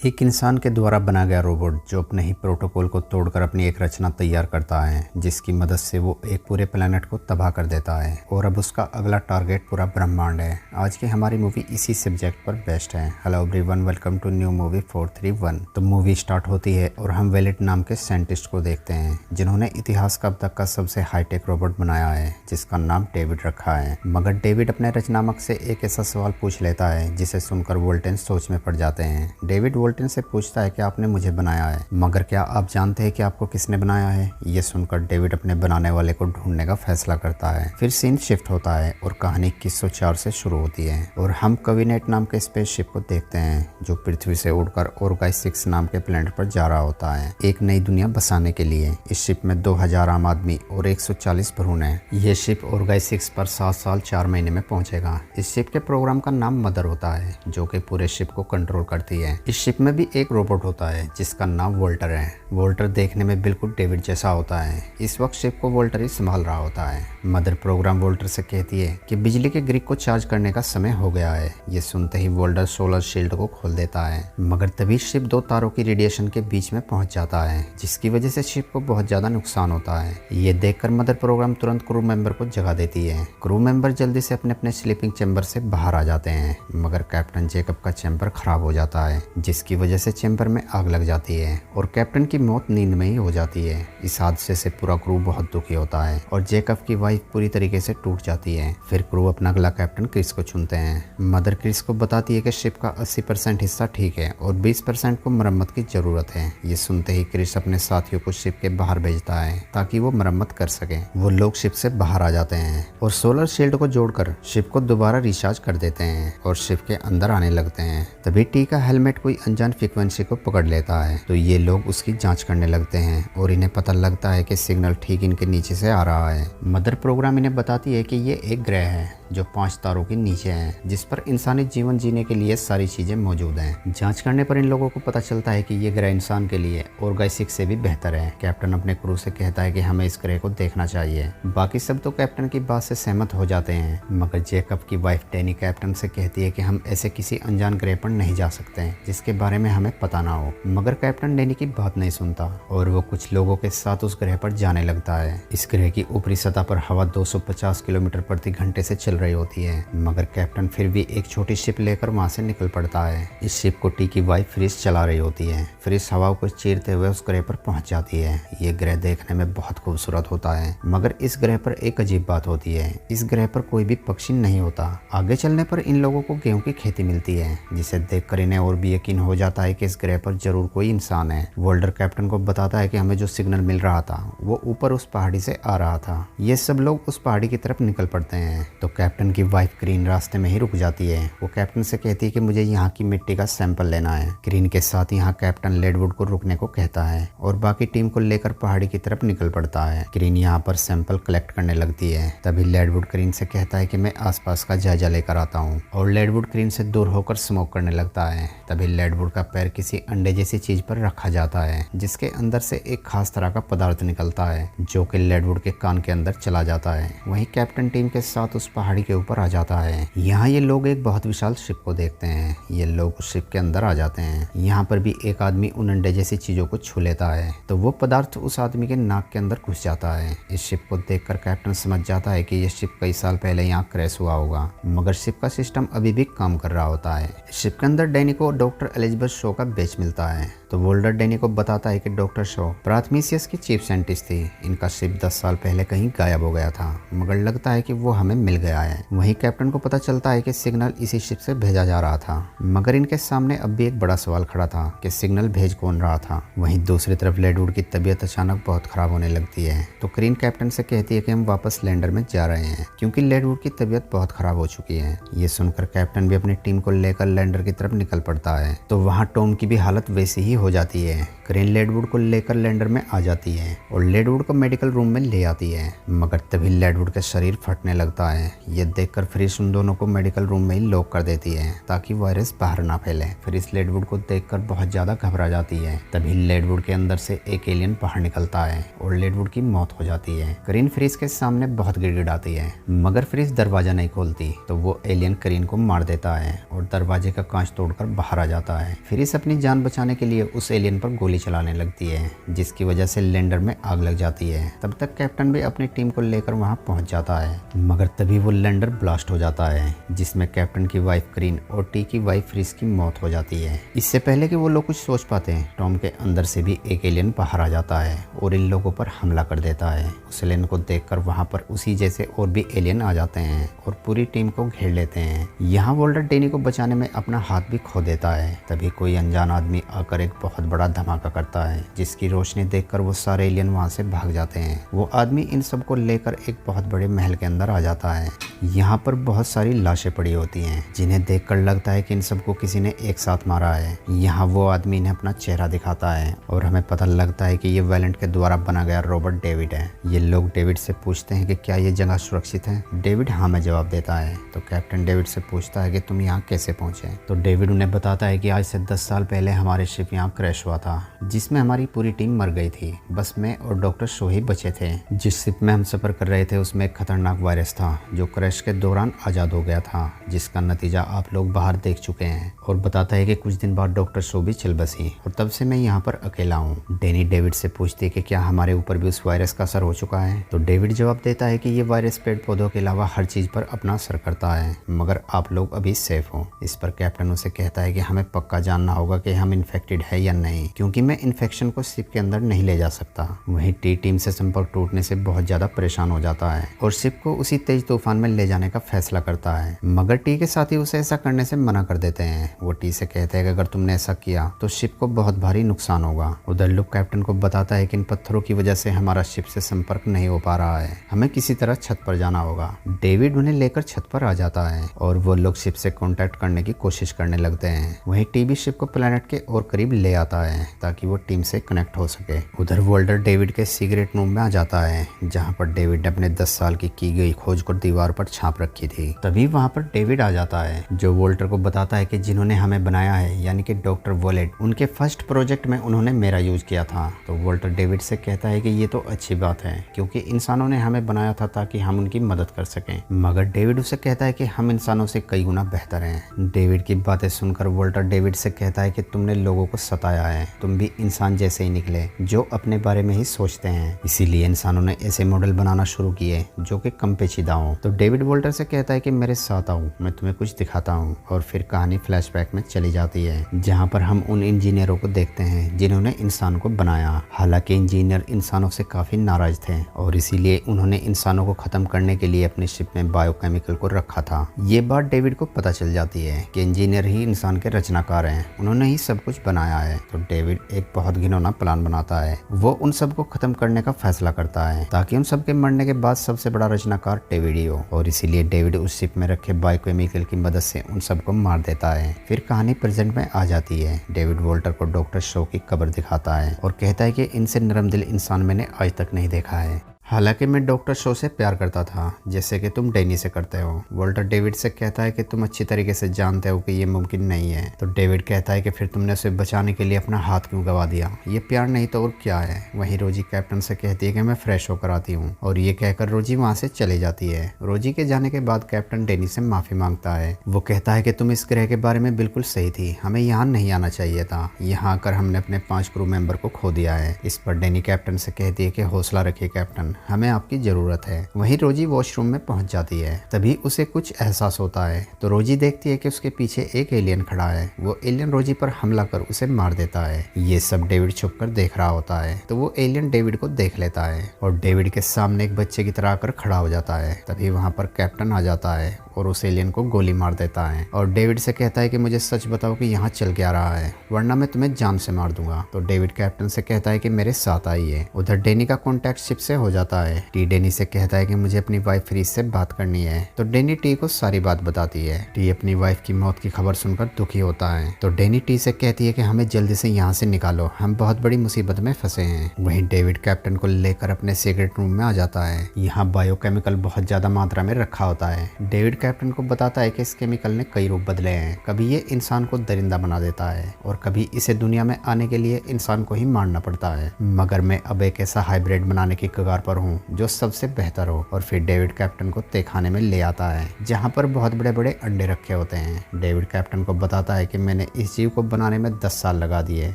एक इंसान के द्वारा बना गया रोबोट जो अपने ही प्रोटोकॉल को तोड़कर अपनी एक रचना तैयार करता है, जिसकी मदद से वो एक पूरे प्लेनेट को तबाह कर देता है और अब उसका अगला टारगेट पूरा ब्रह्मांड है। आज की हमारी मूवी इसी सब्जेक्ट पर बेस्ड है। Hello everyone, welcome to new movie 431। तो मूवी स्टार्ट होती है और हम वेलेट नाम के साइंटिस्ट को देखते हैं, जिन्होंने इतिहास का अब तक का सबसे हाईटेक रोबोट बनाया है, जिसका नाम डेविड रखा है। मगर डेविड अपने रचनात्मक से एक ऐसा सवाल पूछ लेता है जिसे सुनकर वोल्टेन सोच में पड़ जाते हैं। डेविड वोल्टेन से पूछता है कि आपने मुझे बनाया है, मगर क्या आप जानते हैं कि आपको किसने बनाया है? ये सुनकर डेविड अपने बनाने वाले को ढूंढने का फैसला करता है। फिर सीन शिफ्ट होता है और कहानी 2104 से शुरू होती है और हम कविनेट नाम के स्पेसशिप को देखते हैं, जो पृथ्वी से उड़कर ओर्गाई 6 नाम के प्लेनेट पर जा रहा होता है, एक नई दुनिया बसाने के लिए। इस शिप में 2000 आम आदमी और 140 भ्रूण है। यह शिप ओर्गाई 6 पर 7 साल 4 महीने में पहुंचेगा। इस शिप के प्रोग्राम का नाम मदर होता है, जो कि पूरे शिप को कंट्रोल करती है। इस शिप में भी एक रोबोट होता है जिसका नाम वोल्टर है। वोल्टर देखने में बिल्कुल डेविड जैसा होता है। इस वक्त शिप को वोल्टर ही संभाल रहा होता है। मदर प्रोग्राम वोल्टर से कहती है कि बिजली के ग्रिड को चार्ज करने का समय हो गया है। ये सुनते ही वोल्टर सोलर शील्ड को खोल देता है, मगर तभी शिप 2 तारों की रेडिएशन के बीच में पहुंच जाता है, जिसकी वजह से शिप को बहुत ज्यादा नुकसान होता है। ये देखकर मदर प्रोग्राम तुरंत क्रू मेंबर को जगा देती है। क्रू मेंबर जल्दी से अपने अपने स्लीपिंग चैम्बर से बाहर आ जाते हैं, मगर कैप्टन जेकब का चैम्बर खराब हो जाता है, जिसकी वजह से चैम्बर में आग लग जाती है और कैप्टन की मौत नींद में ही हो जाती है। इस हादसे से पूरा क्रू बहुत दुखी होता है और जेकब की वाइफ पूरी तरीके से टूट जाती है। फिर क्रू अपना अगला कैप्टन क्रिस को चुनते हैं। मदर क्रिस को बताती है कि शिप का 80% हिस्सा ठीक है और 20% को मरम्मत की जरूरत है। ये सुनते ही क्रिस अपने साथियों को शिप के बाहर भेजता है ताकि वो मरम्मत कर सके। वो लोग शिप से बाहर आ जाते हैं और सोलर शील्ड को जोड़कर शिप को दोबारा रिचार्ज कर देते हैं और शिप के अंदर आने लगते हैं। तभी टी का हेलमेट कोई अनजान फ्रीक्वेंसी को पकड़ लेता है, तो ये लोग उसकी जांच करने लगते हैं और इन्हें पता लगता है कि सिग्नल ठीक इनके नीचे से आ रहा है। मदर प्रोग्राम इन्हें बताती है कि ये एक ग्रह है जो 5 तारों के नीचे है, जिस पर इंसानी जीवन जीने के लिए सारी चीजें मौजूद हैं। जांच करने पर इन लोगों को पता चलता है कि ये ग्रह इंसान के लिए ओर्गाई 6 से भी बेहतर है। कैप्टन अपने क्रू से कहता है कि हमें इस ग्रह को देखना चाहिए। बाकी सब तो कैप्टन की बात से सहमत हो जाते हैं, मगर जेकब की वाइफ डैनी कैप्टन से कहती है कि हम ऐसे किसी अनजान ग्रह पर नहीं जा सकते जिसके बारे में हमें पता ना हो। मगर कैप्टन डैनी की बात नहीं सुनता और वो कुछ लोगों के साथ उस ग्रह पर जाने लगता है। इस ग्रह की ऊपरी सतह पर हवा 250 किलोमीटर प्रति घंटे से चल रही होती है, मगर कैप्टन फिर भी एक छोटी शिप लेकर वहां से निकल पड़ता है। इस शिप को टी की वाइफ फ्रिस चला रही होती है। फ्रिस हवा को चीरते हुए उस ग्रह पर पहुंच जाती है। ये ग्रह देखने में बहुत खूबसूरत होता है, मगर इस ग्रह पर एक अजीब बात होती है। इस ग्रह पर कोई भी पक्षी नहीं होता। आगे चलने पर इन लोगों को गेहूं की खेती मिलती है, जिसे देखकर इन्हें और भी यकीन हो जाता है कि इस ग्रह पर जरूर कोई इंसान है। वोल्टर कैप्टन को बताता है कि हमें जो सिग्नल मिल रहा था वो ऊपर उस पहाड़ी से आ रहा था। ये सब लोग उस पहाड़ी की तरफ निकल पड़ते हैं, तो कैप्टन की वाइफ ग्रीन रास्ते में ही रुक जाती है। वो कैप्टन से कहती है कि मुझे यहाँ की मिट्टी का सैंपल लेना है। ग्रीन के साथ यहाँ कैप्टन लेडवुड को रुकने को कहता है और बाकी टीम को लेकर पहाड़ी की तरफ निकल पड़ता है। ग्रीन यहाँ पर सैंपल कलेक्ट करने लगती है। तभी लेडवुड ग्रीन से कहता है कि मैं आसपास का जायजा लेकर आता हूँ और लेडवुड ग्रीन से दूर होकर स्मोक करने लगता है। तभी लेडवुड का पैर किसी अंडे जैसी चीज पर रखा जाता है, जिसके अंदर से एक खास तरह का पदार्थ निकलता है, जो कि लेडवुड के कान के अंदर चला जाता है। वहीं कैप्टन टीम के साथ उस पहाड़ी के ऊपर आ जाता है। यहाँ ये लोग एक बहुत विशाल शिप को देखते हैं। ये लोग उस शिप के अंदर आ जाते हैं। यहाँ पर भी एक आदमी उन अंडे जैसी चीजों को छू लेता है, तो वो पदार्थ उस आदमी के नाक के अंदर घुस जाता है। इस शिप को देखकर कैप्टन समझ जाता है कि ये शिप कई साल पहले यहाँ क्रैश हुआ होगा, मगर शिप का सिस्टम अभी भी काम कर रहा होता है। शिप के अंदर डैनी को डॉक्टर एलिजाबेथ शो का बैच मिलता है, तो वोल्टर डैनी को बताता है कि डॉक्टर शो प्राथमिसियस की चीफ साइंटिस्ट थी। इनका शिप 10 साल पहले कहीं गायब हो गया था, मगर लगता है कि वो हमें मिल गया है। वहीं कैप्टन को पता चलता है कि सिग्नल इसी शिप से भेजा जा रहा था, मगर इनके सामने अब भी एक बड़ा सवाल खड़ा था कि सिग्नल भेज कौन रहा था। वहीं दूसरी तरफ लेडवुड की तबीयत अचानक बहुत खराब होने लगती है, तो क्रीन कैप्टन से कहती है कि हम वापस लैंडर में जा रहे हैं, क्योंकि लेडवुड की तबीयत बहुत खराब हो चुकी है। ये सुनकर कैप्टन भी अपनी टीम को लेकर लैंडर की तरफ निकल पड़ता है, तो वहाँ टॉम की भी हालत वैसी ही हो जाती है। क्रेन लेडवुड को लेकर लैंडर में आ जाती है और लेडवुड को मेडिकल रूम में ले आती है, मगर तभी लेडवुड का शरीर फटने लगता है। ये देखकर फ्रिस उन दोनों को मेडिकल रूम में ही लॉक कर देती है ताकि वायरस बाहर ना फैले। फ्रिस लेडवुड को देखकर बहुत ज्यादा घबरा जाती है। तभी लेडवुड के अंदर से एक एलियन बाहर निकलता है और लेडवुड की मौत हो जाती है। क्रीन फ्रिस के सामने बहुत गिड़गिड़ाती है, मगर फ्रिस दरवाजा नहीं खोलती, तो वो एलियन क्रीन को मार देता है और दरवाजे का कांच तोड़कर बाहर आ जाता है। है। फिरिस अपनी जान बचाने के लिए उस एलियन पर गोली चलाने लगती है, जिसकी वजह से लैंडर में आग लग जाती है। तब तक कैप्टन भी अपनी टीम को लेकर वहां पहुंच जाता है, मगर तभी वो लैंडर ब्लास्ट हो जाता है, जिसमें कैप्टन की वाइफ क्रीन और टी की वाइफ फ्रिस की मौत हो जाती है। इससे पहले कि वो लोग कुछ सोच पाते हैं, टॉम के अंदर से भी एक एलियन बाहर आ जाता है और इन लोगों पर हमला कर देता है। उस एलियन को देखकर वहां पर उसी जैसे और भी एलियन आ जाते हैं और पूरी टीम को घेर लेते हैं। यहाँ वोल्टर डेनी को बचाने में अपना हाथ भी खो देता है। तभी कोई अनजान आदमी आकर एक बहुत बड़ा धमाका करता है, जिसकी रोशनी देखकर वो सारे एलियन वहां से भाग जाते हैं। वो आदमी इन सबको लेकर एक बहुत बड़े महल के अंदर आ जाता है। यहाँ पर बहुत सारी लाशें पड़ी होती हैं, जिन्हें देखकर लगता है कि इन सबको किसी ने एक साथ मारा है। यहाँ वो आदमी इन्हें अपना चेहरा दिखाता है और हमें पता लगता है कि ये वैलेंट के द्वारा बना गया रोबोट डेविड है। ये लोग डेविड से पूछते हैं कि क्या ये जगह सुरक्षित है। डेविड हाँ में जवाब देता है। तो कैप्टन डेविड से पूछता है कि तुम यहाँ कैसे पहुंचे। तो डेविड उन्हें बताता है कि आज से 10 साल पहले हमारे शिप यहाँ क्रैश हुआ था, जिसमें हमारी पूरी टीम मर गई थी। बस मैं और डॉक्टर शो ही बचे थे। जिस शिप में हम सफर कर रहे थे उसमें एक खतरनाक वायरस था, जो क्रैश के दौरान आज़ाद हो गया था, जिसका नतीजा आप लोग बाहर देख चुके हैं। और बताता है कि कुछ दिन बाद डॉक्टर शो भी चल बसी और तब से मैं यहाँ पर अकेला हूँ। डेनी डेविड से पूछती है कि क्या हमारे ऊपर भी उस वायरस का असर हो चुका है। तो डेविड जवाब देता है कि ये वायरस पेड़ पौधों के अलावा हर चीज पर अपना असर करता है, मगर आप लोग अभी सेफ हो। इस पर कैप्टन उसे कहता है कि हमें पक्का जानना होगा कि हम इन्फेक्टेड है या नहीं, क्योंकि मैं इन्फेक्शन को शिप के अंदर नहीं ले जा सकता। वहीं टी टीम से संपर्क टूटने से बहुत ज्यादा परेशान हो जाता है और शिप को उसी तेज तूफान में ले जाने का फैसला करता है, मगर टी के साथी उसे ऐसा करने से मना कर देते हैं। वो टी से कहते हैं कि अगर तुमने ऐसा किया तो शिप को बहुत भारी नुकसान होगा। उधर लुक कैप्टन को बताता है कि इन पत्थरों की वजह से हमारा शिप से संपर्क नहीं हो पा रहा है, हमें किसी तरह छत पर जाना होगा। डेविड उन्हें लेकर छत पर आ जाता है और वो लोग शिप से कांटेक्ट करने की कोशिश करने लगते हैं। वहीं टीबी शिप को प्लेनेट के और करीब ले आता है ताकि वो टीम से कनेक्ट हो सके। उधर वोल्टर डेविड के सीक्रेट रूम में आ जाता है, जहाँ पर डेविड ने अपने 10 साल की गई खोज को दीवार पर छाप रखी थी। तभी वहाँ पर डेविड आ जाता है, जो वोल्टर को बताता है कि जिन्होंने हमें बनाया है, यानी कि डॉक्टर वोलेट, उनके फर्स्ट प्रोजेक्ट में उन्होंने मेरा यूज किया था। तो वोल्टर डेविड से कहता है कि ये तो अच्छी बात है, क्योंकि इंसानों ने हमें बनाया था ताकि हम उनकी मदद कर सकें। मगर डेविड उसे कहता है कि हम इंसानों से कई गुना बेहतर हैं। डेविड की बातें सुनकर वोल्टर डेविड से कहता है कि तुमने लोगों को सताया है, तुम भी इंसान जैसे ही निकले जो अपने बारे में ही सोचते हैं, इसीलिए इंसानों ने ऐसे मॉडल बनाना शुरू किए जो कि कम पेचीदा हो। तो डेविड वोल्टर से कहता है कि मेरे साथ आओ, मैं तुम्हें कुछ दिखाता हूँ। और फिर कहानी फ्लैशबैक में चली जाती है, जहाँ पर हम उन इंजीनियरों को देखते हैं जिन्होंने इंसान को बनाया। हालांकि इंजीनियर इंसानों से काफी नाराज थे और इसीलिए उन्होंने इंसानों को खत्म करने के लिए अपनी शिप में बायोकेमिकल को रखा था। ये बात डेविड को पता चल जाती है कि इंजीनियर ही इंसान के रचनाकार हैं, उन्होंने ही सब कुछ बनाया है। तो डेविड एक बहुत घिनौना प्लान बनाता है, वो उन सबको खत्म करने का फैसला करता है ताकि उन सबके मरने के बाद सबसे बड़ा रचनाकार डेविड ही हो। और इसीलिए डेविड उस शिप में रखे बायोकेमिकल की मदद से उन सबको मार देता है। फिर कहानी प्रेजेंट में आ जाती है। डेविड वोल्टर को डॉक्टर शो की कब्र दिखाता है और कहता है कि इनसे नरम दिल इंसान मैंने आज तक नहीं देखा है। हालांकि मैं डॉक्टर शो से प्यार करता था, जैसे कि तुम डेनी से करते हो। वोल्टर डेविड से कहता है कि तुम अच्छी तरीके से जानते हो कि ये मुमकिन नहीं है। तो डेविड कहता है कि फिर तुमने उसे बचाने के लिए अपना हाथ क्यों गवा दिया, ये प्यार नहीं तो और क्या है। वहीं रोजी कैप्टन से कहती है कि मैं फ्रेश होकर आती हूँ, और ये कहकर रोजी वहाँ से चली जाती है। रोजी के जाने के बाद कैप्टन डेनी से माफी मांगता है। वो कहता है कि तुम इस ग्रह के बारे में बिल्कुल सही थी, हमें यहाँ नहीं आना चाहिए था, यहाँ आकर हमने अपने 5 क्रू मेंबर को खो दिया है। इस पर डेनी कैप्टन से कहती है कि हौसला रखिए कैप्टन, हमें आपकी जरूरत है। वहीं रोजी वॉशरूम में पहुंच जाती है। तभी उसे कुछ एहसास होता है, तो रोजी देखती है कि उसके पीछे एक एलियन खड़ा है। वो एलियन रोजी पर हमला कर उसे मार देता है। ये सब डेविड छुप कर देख रहा होता है, तो वो एलियन डेविड को देख लेता है और डेविड के सामने एक बच्चे की तरह आकर खड़ा हो जाता है। तभी वहां पर कैप्टन आ जाता है और उस एलियन को गोली मार देता है और डेविड से कहता है कि मुझे सच बताओ कि यहाँ चल क्या रहा है, वरना मैं तुम्हें जान से मार दूंगा। तो डेविड कैप्टन से कहता है कि मेरे साथ आइए। उधर डेनी का कॉन्टैक्ट शिप से हो जाता है। टी डेनी से कहता है कि मुझे अपनी वाइफ फ्रीज से बात करनी है। तो डेनी टी को सारी बात बताती है। टी अपनी वाइफ की मौत की खबर सुनकर दुखी होता है। तो डेनी टी से कहती है कि हमें जल्दी से यहाँ से निकालो, हम बहुत बड़ी मुसीबत में फंसे हैं। वहीं डेविड कैप्टन को लेकर अपने सीक्रेट रूम में आ जाता है। यहाँ बायोकेमिकल बहुत ज्यादा मात्रा में रखा होता है। डेविड कैप्टन को बताता है कि इस केमिकल ने कई रूप बदले हैं। कभी ये इंसान को दरिंदा बना देता है और कभी इसे दुनिया में आने के लिए इंसान को ही मारना पड़ता है, मगर मैं अब एक ऐसा हाइब्रिड बनाने की कगार पर हूँ जो सबसे बेहतर हो। और फिर डेविड कैप्टन को तहखाने में ले आता है जहाँ पर बहुत बड़े बड़े अंडे रखे होते हैं। डेविड कैप्टन को बताता है कि मैंने इस जीव को बनाने में 10 साल लगा दिए।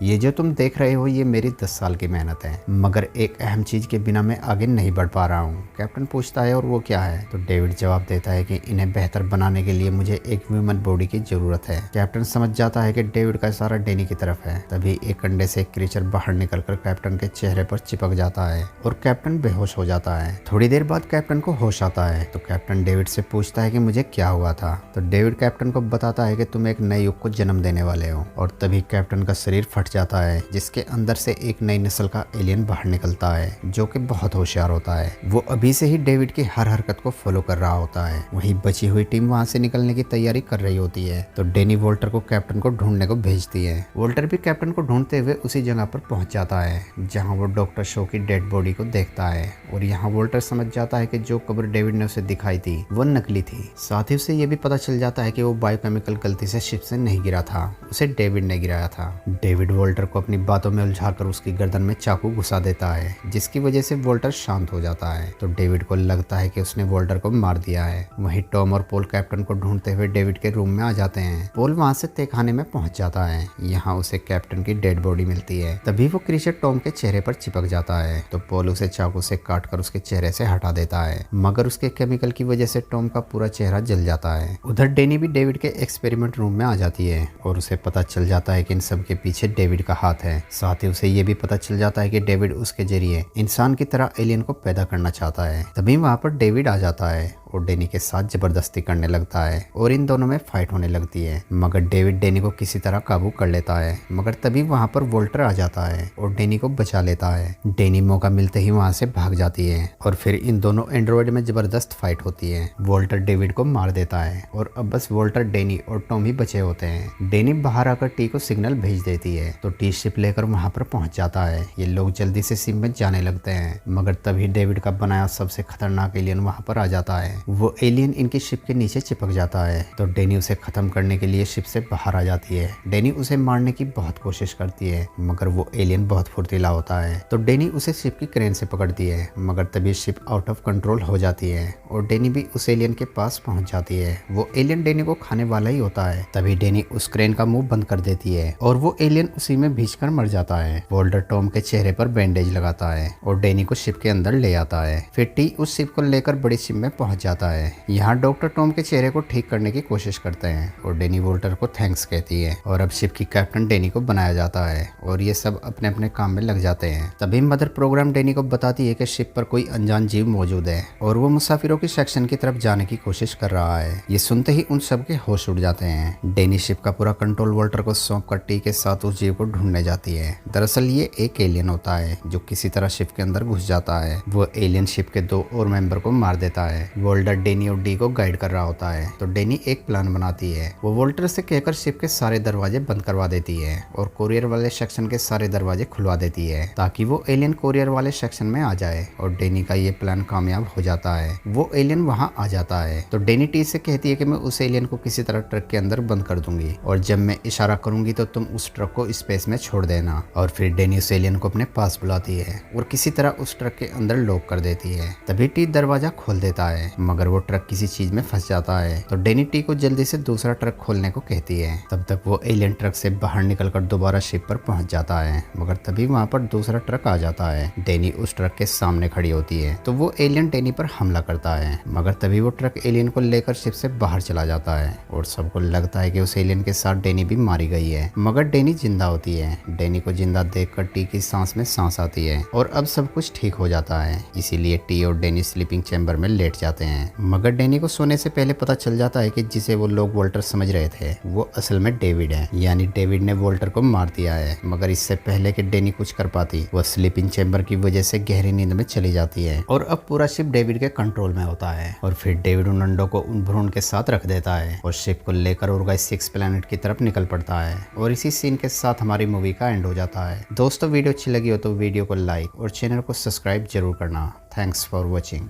ये जो तुम देख रहे हो ये मेरी 10 साल की मेहनत है, मगर एक अहम चीज के बिना मैं आगे नहीं बढ़ पा रहा हूँ। कैप्टन पूछता है और वो क्या है? तो डेविड जवाब देता है कि इन्हें बेहतर बनाने के लिए मुझे एक ह्यूमन बॉडी की जरूरत है। कैप्टन समझ जाता है कि डेविड का इशारा डेनी की तरफ है। तभी एक अंडे से एक क्रीचर बाहर निकलकर कैप्टन के चेहरे पर चिपक जाता है और कैप्टन बेहोश हो जाता है। थोड़ी देर बाद कैप्टन को होश आता है तो कैप्टन डेविड से पूछता है कि मुझे क्या हुआ था। तो डेविड कैप्टन को बताता है कि तुम एक नए युग को जन्म देने वाले हो। और तभी कैप्टन का शरीर फट जाता है जिसके अंदर से एक नई नस्ल का एलियन बाहर निकलता है जो कि बहुत होशियार होता है। वो अभी से ही डेविड की हर हरकत को फॉलो कर रहा होता है। वहीं बची हुई टीम वहां से निकलने की तैयारी कर रही होती है तो डेनी वोल्टर को कैप्टन को ढूंढने को भेजती है। वोल्टर भी कैप्टन को ढूंढते हुए उसी जगह पर पहुंच जाता है जहां वो डॉक्टर शो की डेड बॉडी को देखता है। और यहाँ वोल्टर समझ जाता है कि जो कब्र डेविड ने उसे दिखाई थी वो नकली थी। साथ ही उसे ये भी पता चल जाता है कि वो बायोकेमिकल गलती से शिप से नहीं गिरा था, उसे डेविड ने गिराया था। डेविड वोल्टर को अपनी बातों में उलझाकर उसकी गर्दन में चाकू घुसा देता है जिसकी वजह से वोल्टर शांत हो जाता है। तो डेविड को लगता है कि उसने वोल्टर को मार दिया है। वहीं टॉम और पॉल कैप्टन को ढूंढते हुए डेविड के रूम में आ जाते हैं। पॉल वहां से तहखाने में पहुंच जाता है। यहाँ उसे कैप्टन की डेड बॉडी मिलती है। तभी वो क्रीचर टॉम के चेहरे पर चिपक जाता है तो पॉल उसे चाकू से काटकर उसके चेहरे से हटा देता है, मगर उसके केमिकल की वजह से टॉम का पूरा चेहरा जल जाता है। उधर डेनी भी डेविड के एक्सपेरिमेंट रूम में आ जाती है और उसे पता चल जाता है कि इन सब के पीछे डेविड का हाथ है। साथ ही उसे ये भी पता चल जाता है कि डेविड उसके जरिए इंसान की तरह एलियन को पैदा करना चाहता है। तभी वहां पर डेविड आ जाता है और डेनी के साथ जबरदस्ती करने लगता है और इन दोनों में फाइट होने लगती है, मगर डेविड डेनी को किसी तरह काबू कर लेता है। मगर तभी वहां पर वोल्टर आ जाता है और डेनी को बचा लेता है। डेनी मौका मिलते ही वहां से भाग जाती है और फिर इन दोनों एंड्रॉइड में जबरदस्त फाइट होती है। वोल्टर डेविड को मार देता है और अब बस वोल्टर, डेनी और टॉम ही बचे होते हैं। डेनी बाहर आकर टी को सिग्नल भेज देती है तो टी शिप लेकर वहां पर पहुंच जाता है। ये लोग जल्दी से शिप में जाने लगते हैं, मगर तभी डेविड का बनाया सबसे खतरनाक एलियन वहां पर आ जाता है। वो एलियन इनकी शिप के नीचे चिपक जाता है तो डेनी उसे खत्म करने के लिए शिप से बाहर आ जाती है। डेनी उसे मारने की बहुत कोशिश करती है, मगर वो एलियन बहुत फुर्तीला होता है तो डेनी उसे शिप की क्रेन से पकड़ती है, मगर तभी शिप आउट ऑफ कंट्रोल हो जाती है और डेनी भी उस एलियन के पास पहुंच जाती है। वो एलियन डेनी को खाने वाला ही होता है। तभी डेनी उस क्रेन का मुंह बंद कर देती है और वो एलियन उसी में भींचकर मर जाता है। वोल्टर टॉम के चेहरे पर बैंडेज लगाता है और डेनी को शिप के अंदर ले आता है। फिर टी उस शिप को लेकर बड़ी शिप में पहुंच जाता है। यहाँ डॉक्टर टॉम के चेहरे को ठीक करने की कोशिश करते हैं और डेनी वोल्टर को थैंक्स कहती है और अब शिप की कैप्टन डेनी को बनाया जाता है और ये सब अपने अपने काम में लग जाते हैं। तभी मदर प्रोग्राम डेनी को बताती है कि शिप पर कोई अनजान जीव मौजूद है और वो मुसाफिरों के सेक्शन की तरफ जाने की कोशिश कर रहा है। ये सुनते ही उन सब के होश उड़ जाते हैं। डेनी शिप का पूरा कंट्रोल वोल्टर को सौंप कर टी के साथ उस जीव को ढूंढने जाती है। दरअसल ये एक एलियन होता है जो किसी तरह शिप के अंदर घुस जाता है। वो एलियन शिप के 2 और मेंबर को मार देता है। वोल्टर डेनी और डी को गाइड कर रहा होता है तो डेनी एक प्लान बनाती है। वो वोल्टर से कहकर शिप के सारे दरवाजे बंद करवा देती है और कोरियर वाले सेक्शन के सारे दरवाजे खुलवा देती है ताकि वो एलियन कोरियर वाले सेक्शन में आ जाए और डेनी का ये प्लान कामयाब हो जाता है। वो एलियन वहां आ जाता है तो डेनी टी से कहती है कि मैं उस एलियन को किसी तरह ट्रक के अंदर बंद कर दूंगी और जब मैं इशारा करूंगी तो तुम उस ट्रक को स्पेस में छोड़ देना। और फिर डेनी उस एलियन को अपने पास बुलाती है और किसी तरह उस ट्रक के अंदर लॉक कर देती है। तभी टी दरवाजा खोल देता है, मगर वो ट्रक किसी चीज में फंस जाता है तो डेनी टी को जल्दी से दूसरा ट्रक खोलने को कहती है। तब तक वो एलियन ट्रक से बाहर निकलकर दोबारा शिप पर पहुंच जाता है, मगर तभी वहां पर दूसरा ट्रक आ जाता है। डेनी उस ट्रक के सामने खड़ी होती है तो वो एलियन डेनी पर हमला करता है, मगर तभी वो ट्रक एलियन को लेकर शिप से बाहर चला जाता है और सबको लगता है कि उस एलियन के साथ डेनी भी मारी गई है, मगर डेनी जिंदा होती है। डेनी को जिंदा देखकर टी की सांस में सांस आती है और अब सब कुछ ठीक हो जाता है। इसीलिए टी और डेनी स्लीपिंग चैम्बर में लेट जाते हैं, मगर डेनी को सोने से पहले पता चल जाता है कि जिसे वो लोग वोल्टर समझ रहे थे वो असल में डेविड है, यानी डेविड ने वोल्टर को मार दिया है। मगर इससे पहले कि डेनी कुछ कर पाती वो स्लीपिंग चैम्बर की वजह से गहरी नींद में चली जाती है और अब पूरा शिप डेविड के कंट्रोल में होता है। और फिर डेविड उन अंडों को उन भ्रूण के साथ रख देता है और शिप को लेकर ओर्गाइस 6 प्लैनेट की तरफ निकल पड़ता है और इसी सीन के साथ हमारी मूवी का एंड हो जाता है। दोस्तों वीडियो अच्छी लगी हो तो वीडियो को लाइक और चैनल को सब्सक्राइब जरूर करना। Thanks for watching.